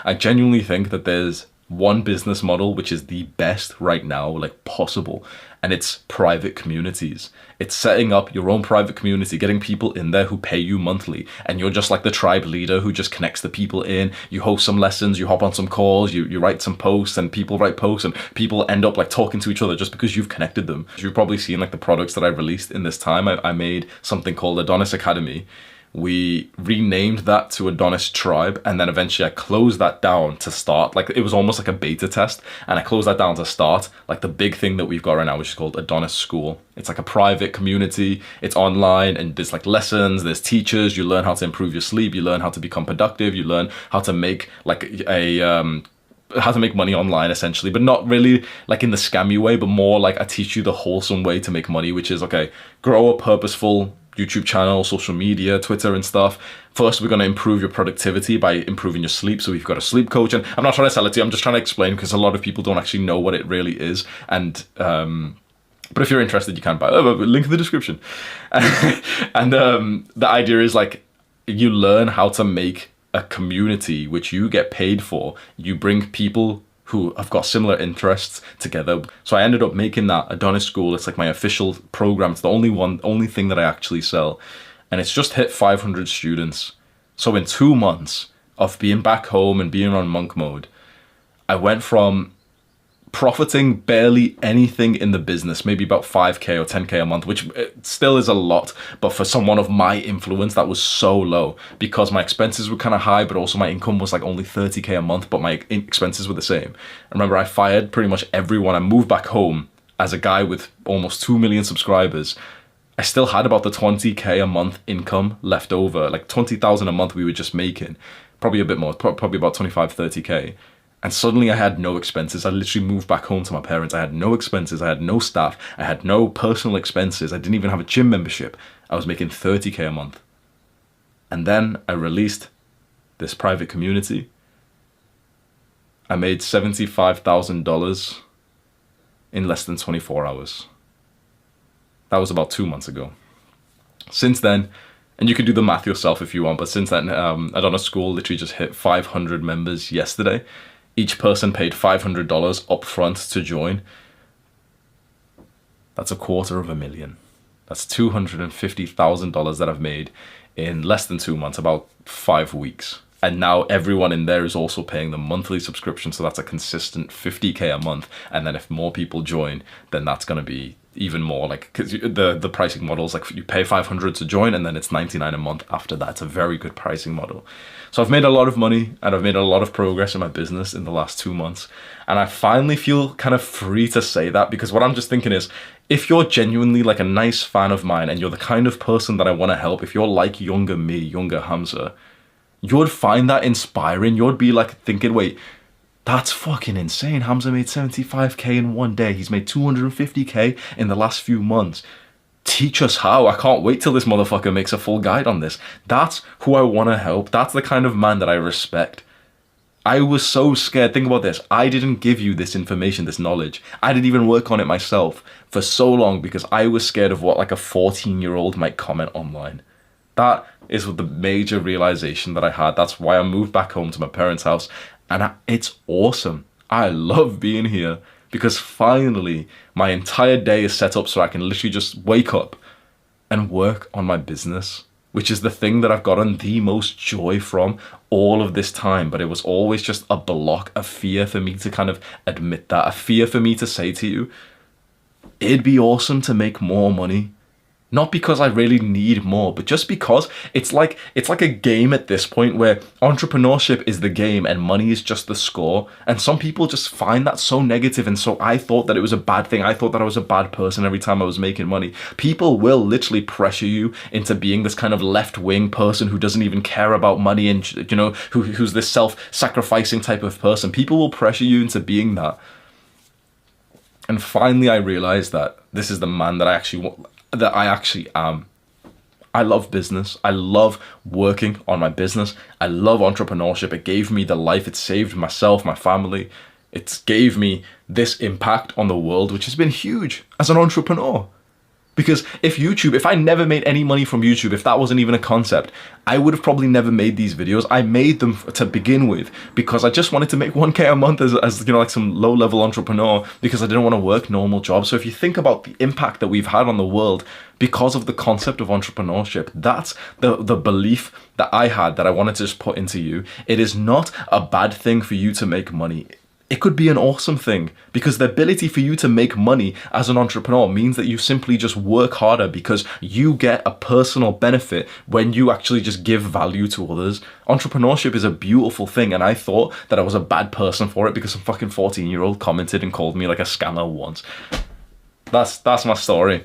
I genuinely think that there's one business model which is the best right now, like possible, and it's private communities. It's setting up your own private community, getting people in there who pay you monthly, and you're just like the tribe leader who just connects the people in. You host some lessons, you hop on some calls, you write some posts, and people write posts, and people end up like talking to each other just because you've connected them. You've probably seen like the products that I released in this time. I made something called Adonis Academy. We renamed that to Adonis Tribe, and then eventually I closed that down to start, like it was almost like a beta test, and I closed that down to start like the big thing that we've got right now, which is called Adonis School. It's like a private community, it's online, and there's like lessons, there's teachers, you learn how to improve your sleep, you learn how to become productive, you learn how to make like how to make money online essentially, but not really like in the scammy way, but more like I teach you the wholesome way to make money, which is, okay, grow a purposeful YouTube channel, social media, Twitter and stuff. First, we're going to improve your productivity by improving your sleep. So we've got a sleep coach, and I'm not trying to sell it to you. I'm just trying to explain because a lot of people don't actually know what it really is. And, but if you're interested, you can buy it. Link in the description. And the idea is like, you learn how to make a community which you get paid for. You bring people who have got similar interests together. So I ended up making that Adonis School. It's like my official program. It's the only thing that I actually sell. And it's just hit 500 students. So in 2 months of being back home and being on monk mode, I went from profiting barely anything in the business, maybe about 5K or 10K a month, which still is a lot, but for someone of my influence, that was so low because my expenses were kind of high, but also my income was like only 30K a month, but my expenses were the same. I remember I fired pretty much everyone. I moved back home as a guy with almost 2 million subscribers. I still had about the 20K a month income left over, like 20,000 a month we were just making, probably a bit more, probably about 25, 30K. And suddenly I had no expenses. I literally moved back home to my parents. I had no expenses. I had no staff. I had no personal expenses. I didn't even have a gym membership. I was making 30K a month. And then I released this private community. I made $75,000 in less than 24 hours. That was about 2 months ago. Since then, and you can do the math yourself if you want, but since then, Adonis School literally just hit 500 members yesterday. Each person paid $500 up front to join. That's $250,000. That's $250,000 that I've made in less than 2 months, about 5 weeks. And now everyone in there is also paying the monthly subscription. So that's a consistent 50K a month. And then if more people join, then that's going to be even more, like, because the pricing model is like you pay 500 to join and then it's 99 a month after that. It's a very good pricing model. So I've made a lot of money and I've made a lot of progress in my business in the last 2 months. And I finally feel kind of free to say that, because what I'm just thinking is, if you're genuinely like a nice fan of mine and you're the kind of person that I want to help, if you're like younger me, younger Hamza, you would find that inspiring. You'd be like thinking, wait, that's fucking insane. Hamza made 75K in one day. He's made 250K in the last few months. Teach us how. I can't wait till this motherfucker makes a full guide on this. That's who I want to help. That's the kind of man that I respect. I was so scared. Think about this. I didn't give you this information, this knowledge. I didn't even work on it myself for so long because I was scared of what like a 14-year-old might comment online. That is the major realization that I had. That's why I moved back home to my parents' house. And it's awesome. I love being here because finally my entire day is set up so I can literally just wake up and work on my business, which is the thing that I've gotten the most joy from all of this time. But it was always just a block, a fear for me to kind of admit that, a fear for me to say to you, it'd be awesome to make more money. Not because I really need more, but just because it's like a game at this point where entrepreneurship is the game and money is just the score. And some people just find that so negative. And so I thought that it was a bad thing. I thought that I was a bad person every time I was making money. People will literally pressure you into being this kind of left-wing person who doesn't even care about money and, you know, who's this self-sacrificing type of person. People will pressure you into being that. And finally, I realized that this is the man that I actually am. I love business. I love working on my business. I love entrepreneurship. It gave me the life. It saved myself, my family. It gave me this impact on the world, which has been huge as an entrepreneur. Because if I never made any money from YouTube, if that wasn't even a concept, I would have probably never made these videos. I made them to begin with because I just wanted to make 1K a month as like some low-level entrepreneur, because I didn't want to work normal jobs. So if you think about the impact that we've had on the world because of the concept of entrepreneurship, that's the belief that I had, that I wanted to just put into you. It is not a bad thing for you to make money. It could be an awesome thing, because the ability for you to make money as an entrepreneur means that you simply just work harder, because you get a personal benefit when you actually just give value to others. Entrepreneurship is a beautiful thing, and I thought that I was a bad person for it because some fucking 14-year-old commented and called me like a scammer once. That's my story.